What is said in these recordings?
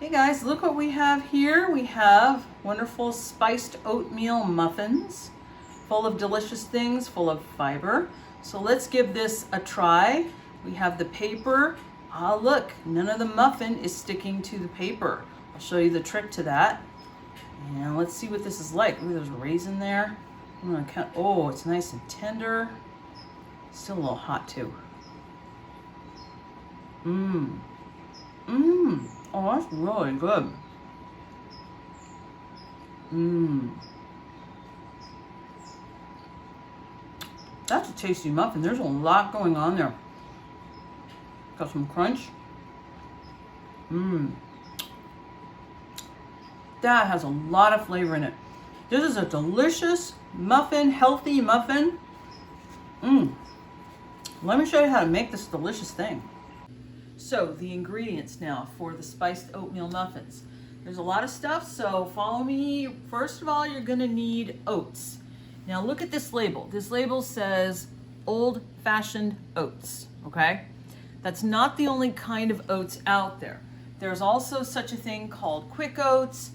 Hey guys, look what we have here. We have wonderful spiced oatmeal muffins, full of delicious things, full of fiber. So let's give this a try. We have the paper. Ah, look, none of the muffin is sticking to the paper. I'll show you the trick to that. And let's see what this is like. Ooh, there's a raisin there. I'm gonna count. Oh, it's nice and tender. Still a little hot too. Mmm. Mmm. Oh, that's really good. Mmm. That's a tasty muffin. There's a lot going on there. Got some crunch. Mmm. That has a lot of flavor in it. This is a delicious muffin, healthy muffin. Mmm. Let me show you how to make this delicious thing. So the ingredients now for the spiced oatmeal muffins. There's a lot of stuff, so follow me. First of all, you're gonna need oats. Now look at this label. This label says old-fashioned oats, okay? That's not the only kind of oats out there. There's also such a thing called quick oats,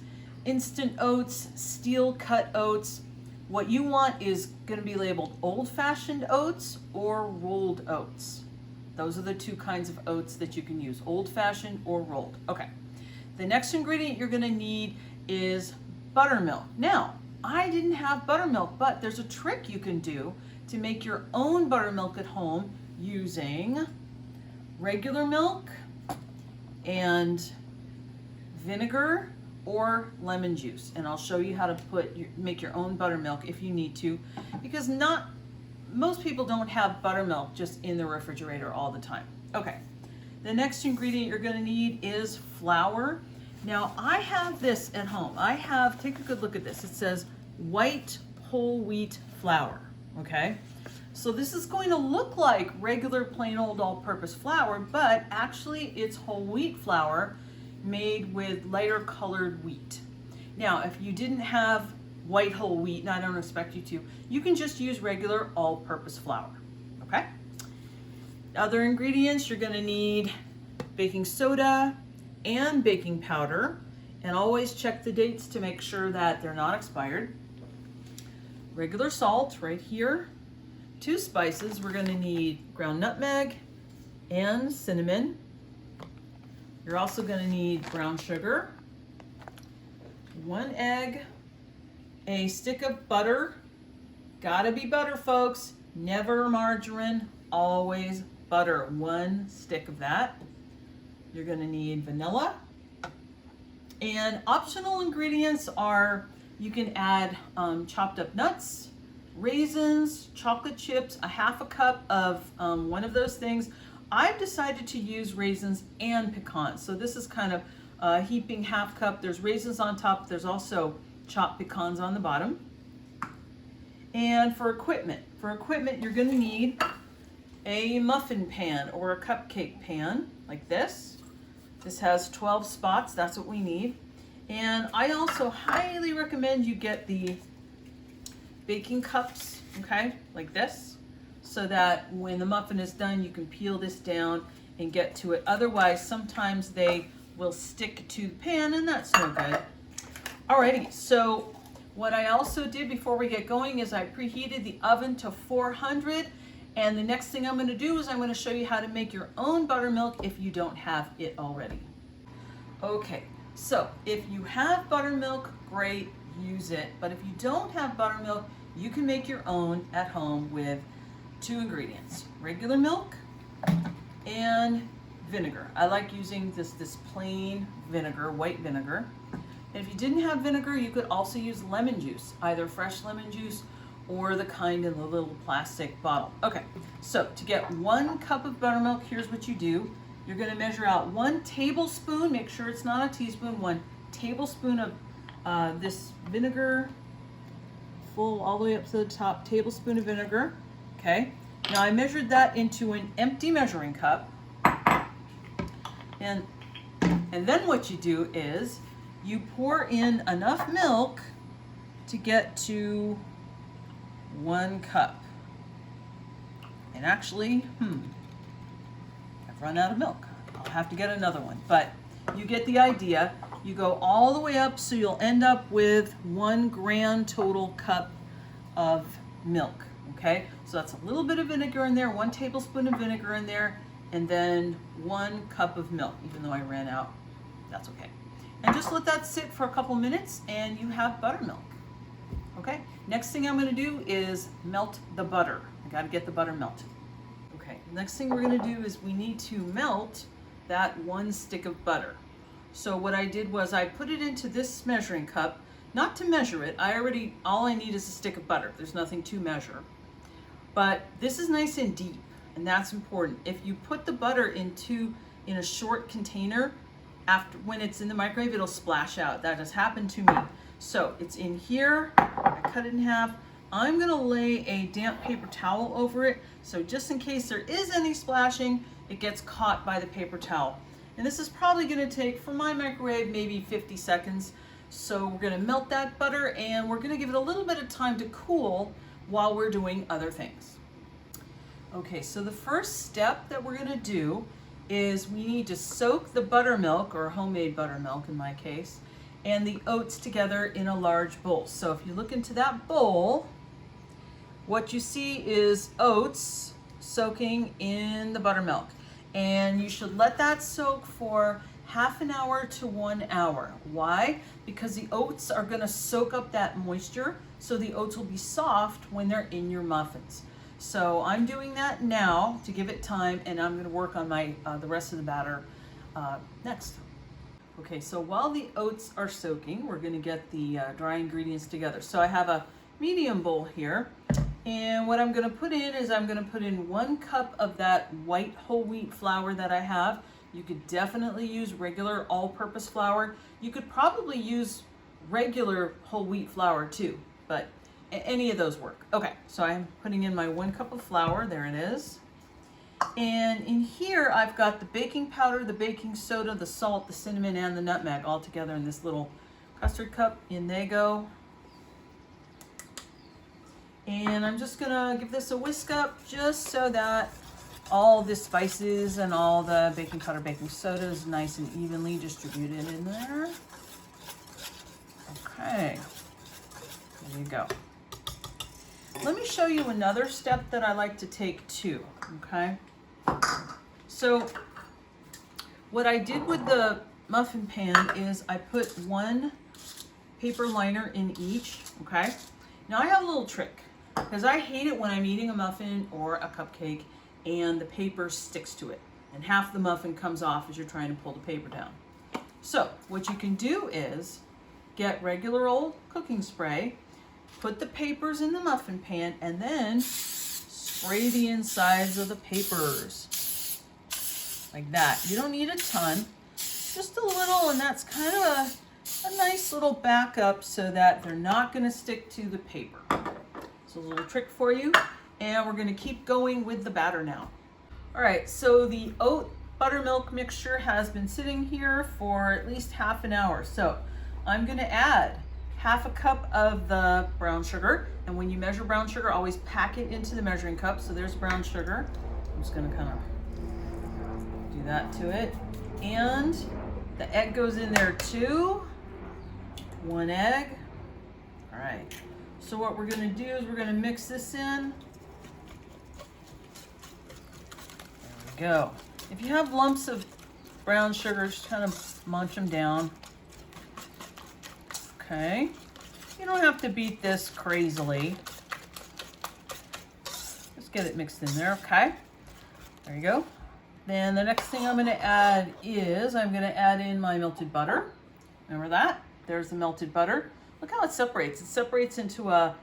instant oats, steel cut oats. What you want is gonna be labeled old-fashioned oats or rolled oats. Those are the two kinds of oats that you can use, old-fashioned or rolled. Okay. The next ingredient you're gonna need is buttermilk. Now, I didn't have buttermilk, but there's a trick you can do to make your own buttermilk at home using regular milk and vinegar or lemon juice. And I'll show you how to make your own buttermilk if you need to, because most people don't have buttermilk just in the refrigerator all the time. Okay, the next ingredient you're gonna need is flour. Now I have this at home. Take a good look at this. It says white whole wheat flour, okay? So this is going to look like regular plain old all-purpose flour, but actually it's whole wheat flour made with lighter colored wheat. Now, if you didn't have white whole wheat, and I don't expect you to, you can just use regular all-purpose flour, okay? Other ingredients, you're gonna need baking soda and baking powder, and always check the dates to make sure that they're not expired. Regular salt right here. 2 spices, we're gonna need ground nutmeg and cinnamon. You're also gonna need brown sugar, 1 egg, a stick of butter. Gotta be butter, folks. Never margarine, always butter. 1 stick of that. You're gonna need vanilla. And optional ingredients are, you can add chopped up nuts, raisins, chocolate chips, a 1/2 cup of one of those things. I've decided to use raisins and pecans. So this is kind of a heaping 1/2 cup. There's raisins on top. There's also chopped pecans on the bottom. And for equipment you're gonna need a muffin pan or a cupcake pan like this. This has 12 spots, that's what we need. And I also highly recommend you get the baking cups, okay, like this, so that when the muffin is done, you can peel this down and get to it. Otherwise, sometimes they will stick to the pan and that's no good. Alrighty, so what I also did before we get going is I preheated the oven to 400, and the next thing I'm going to do is I'm going to show you how to make your own buttermilk if you don't have it already. Okay, so if you have buttermilk, great, use it. But if you don't have buttermilk, you can make your own at home with 2 ingredients, regular milk and vinegar. I like using this plain vinegar, white vinegar. And if you didn't have vinegar, you could also use lemon juice, either fresh lemon juice or the kind in the little plastic bottle. Okay, so to get 1 cup of buttermilk, here's what you do. You're gonna measure out 1 tablespoon, make sure it's not a teaspoon, 1 tablespoon of this vinegar, full all the way up to the top, tablespoon of vinegar, okay? Now I measured that into an empty measuring cup. And then what you do is you pour in enough milk to get to 1 cup. And actually, I've run out of milk. I'll have to get another one. But you get the idea. You go all the way up, so you'll end up with 1 grand total cup of milk, okay? So that's a little bit of vinegar in there, 1 tablespoon of vinegar in there, and then 1 cup of milk, even though I ran out, that's okay. And just let that sit for a couple minutes and you have buttermilk, okay? Next thing I'm gonna do is melt the butter. I gotta get the butter melted. Okay, next thing we're gonna do is we need to melt that 1 stick of butter. So what I did was I put it into this measuring cup, not to measure it. All I need is a stick of butter. There's nothing to measure. But this is nice and deep, and that's important. If you put the butter in a short container, when it's in the microwave, it'll splash out. That has happened to me. So it's in here, I cut it in half. I'm gonna lay a damp paper towel over it, so just in case there is any splashing, it gets caught by the paper towel. And this is probably gonna take, for my microwave, maybe 50 seconds. So we're gonna melt that butter and we're gonna give it a little bit of time to cool while we're doing other things. Okay, so the first step that we're gonna do is we need to soak the buttermilk, or homemade buttermilk in my case, and the oats together in a large bowl. So if you look into that bowl, what you see is oats soaking in the buttermilk. And you should let that soak for half an hour to 1 hour. Why? Because the oats are gonna soak up that moisture, so the oats will be soft when they're in your muffins. So I'm doing that now to give it time, and I'm gonna work on the rest of the batter next. Okay, so while the oats are soaking, we're gonna get the dry ingredients together. So I have a medium bowl here. And what I'm gonna put in is I'm gonna put in 1 cup of that white whole wheat flour that I have. You could definitely use regular all-purpose flour. You could probably use regular whole wheat flour too, but any of those work. Okay, so I'm putting in my 1 cup of flour, there it is. And in here I've got the baking powder, the baking soda, the salt, the cinnamon, and the nutmeg all together in this little custard cup. In they go. And I'm just gonna give this a whisk up just so that all the spices and all the baking powder, baking soda is nice and evenly distributed in there. Okay, there you go. Let me show you another step that I like to take too, okay? So what I did with the muffin pan is I put 1 paper liner in each, okay? Now I have a little trick, because I hate it when I'm eating a muffin or a cupcake and the paper sticks to it and half the muffin comes off as you're trying to pull the paper down. So what you can do is get regular old cooking spray, put the papers in the muffin pan, and then spray the insides of the papers like that. You don't need a ton, just a little, and that's kind of a nice little backup so that they're not going to stick to the paper. So a little trick for you, and we're gonna keep going with the batter now. All right, so the oat buttermilk mixture has been sitting here for at least half an hour. So I'm gonna add half a cup of the brown sugar, and when you measure brown sugar, always pack it into the measuring cup. So there's brown sugar. I'm just gonna kind of do that to it. And the egg goes in there too. 1 egg. All right. So what we're gonna do is we're gonna mix this in. There we go. If you have lumps of brown sugar, just kind of munch them down. Okay. You don't have to beat this crazily. Just get it mixed in there, okay? There you go. Then the next thing I'm gonna add is I'm gonna add in my melted butter. Remember that? There's the melted butter. Look how it separates. It separates into a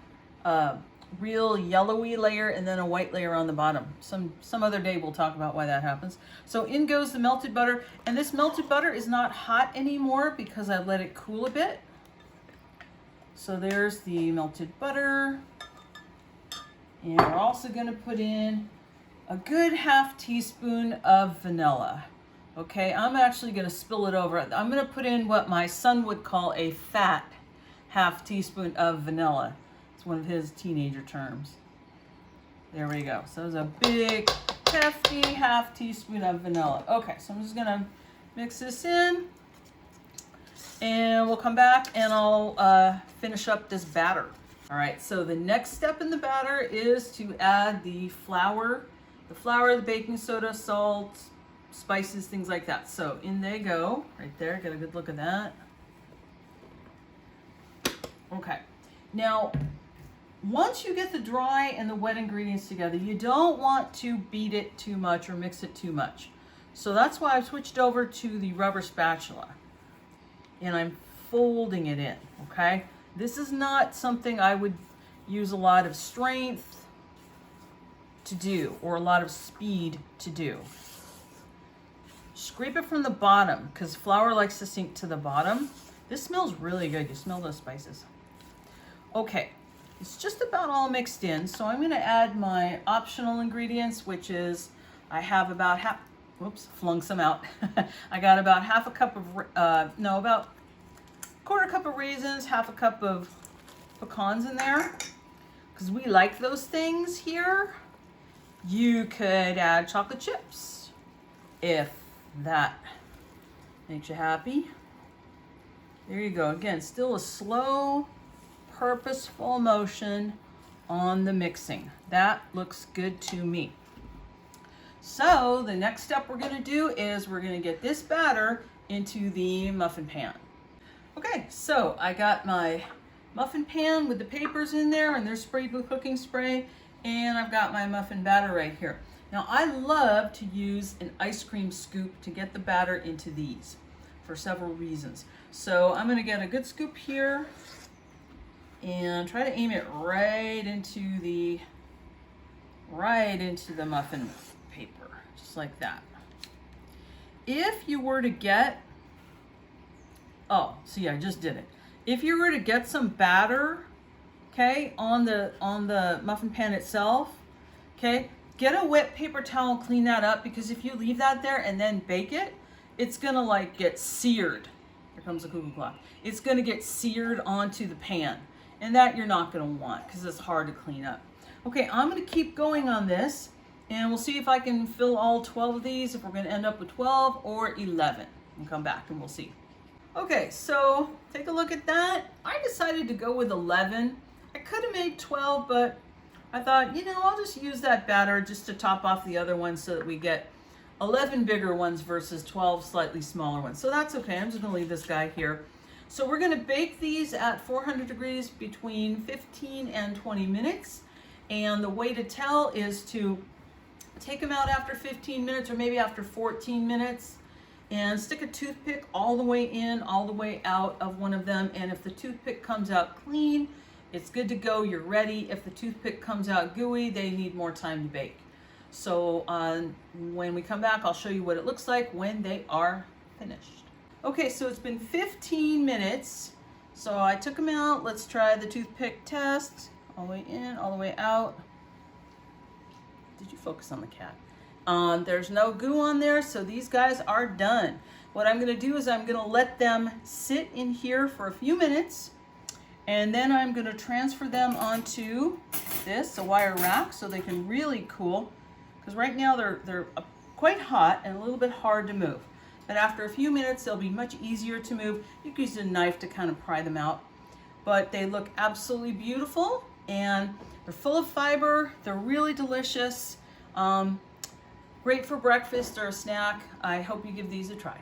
real yellowy layer and then a white layer on the bottom. Some other day we'll talk about why that happens. So in goes the melted butter, and this melted butter is not hot anymore because I let it cool a bit. So there's the melted butter. And we're also gonna put in a good ½ teaspoon of vanilla. Okay, I'm actually gonna spill it over. I'm gonna put in what my son would call a fat ½ teaspoon of vanilla. It's one of his teenager terms. There we go. So there's a big, hefty ½ teaspoon of vanilla. Okay, so I'm just gonna mix this in. and we'll come back and I'll finish up this batter. All right, so the next step in the batter is to add the flour, the baking soda, salt, spices, things like that. So in they go, right there, get a good look at that. Okay, now once you get the dry and the wet ingredients together, you don't want to beat it too much or mix it too much. So that's why I've switched over to the rubber spatula and I'm folding it in, okay? This is not something I would use a lot of strength to do or a lot of speed to do. Scrape it from the bottom because flour likes to sink to the bottom. This smells really good. You smell those spices. Okay, it's just about all mixed in. So I'm going to add my optional ingredients, which is I have about half, whoops, flung some out. I got about half a cup of, about quarter cup of raisins, half a cup of pecans in there because we like those things here. You could add chocolate chips if that makes you happy. There you go. Again, still a slow, purposeful motion on the mixing. That looks good to me. So the next step we're going to do is we're going to get this batter into the muffin pan. Okay, so I got my muffin pan with the papers in there and they're sprayed with cooking spray, and I've got my muffin batter right here. Now I love to use an ice cream scoop to get the batter into these for several reasons. So I'm going to get a good scoop here and try to aim it right into the muffin paper, just like that. If you were to get, oh, see, I just did it. If you were to get some batter, okay, on the muffin pan itself, okay, get a wet paper towel and clean that up, because if you leave that there and then bake it, it's gonna like get seared. Here comes the cuckoo clock. It's gonna get seared onto the pan, and that you're not gonna want because it's hard to clean up. Okay, I'm gonna keep going on this, and we'll see if I can fill all 12 of these, if we're gonna end up with 12 or 11. And come back and we'll see. Okay, so take a look at that. I decided to go with 11. I could have made 12, but I thought, I'll just use that batter just to top off the other ones so that we get 11 bigger ones versus 12 slightly smaller ones. So that's okay. I'm just gonna leave this guy here. So we're gonna bake these at 400 degrees between 15 and 20 minutes. And the way to tell is to take them out after 15 minutes or maybe after 14 minutes and stick a toothpick all the way in, all the way out of one of them. And if the toothpick comes out clean, it's good to go, you're ready. If the toothpick comes out gooey, they need more time to bake. So when we come back, I'll show you what it looks like when they are finished. Okay, so it's been 15 minutes. So I took them out. Let's try the toothpick test. All the way in, all the way out. Did you focus on the cat? There's no goo on there, so these guys are done. What I'm gonna do is I'm gonna let them sit in here for a few minutes, and then I'm gonna transfer them onto a wire rack, so they can really cool. Because right now they're quite hot and a little bit hard to move. But after a few minutes, they'll be much easier to move. You can use a knife to kind of pry them out. But they look absolutely beautiful, and they're full of fiber. They're really delicious. Great for breakfast or a snack. I hope you give these a try.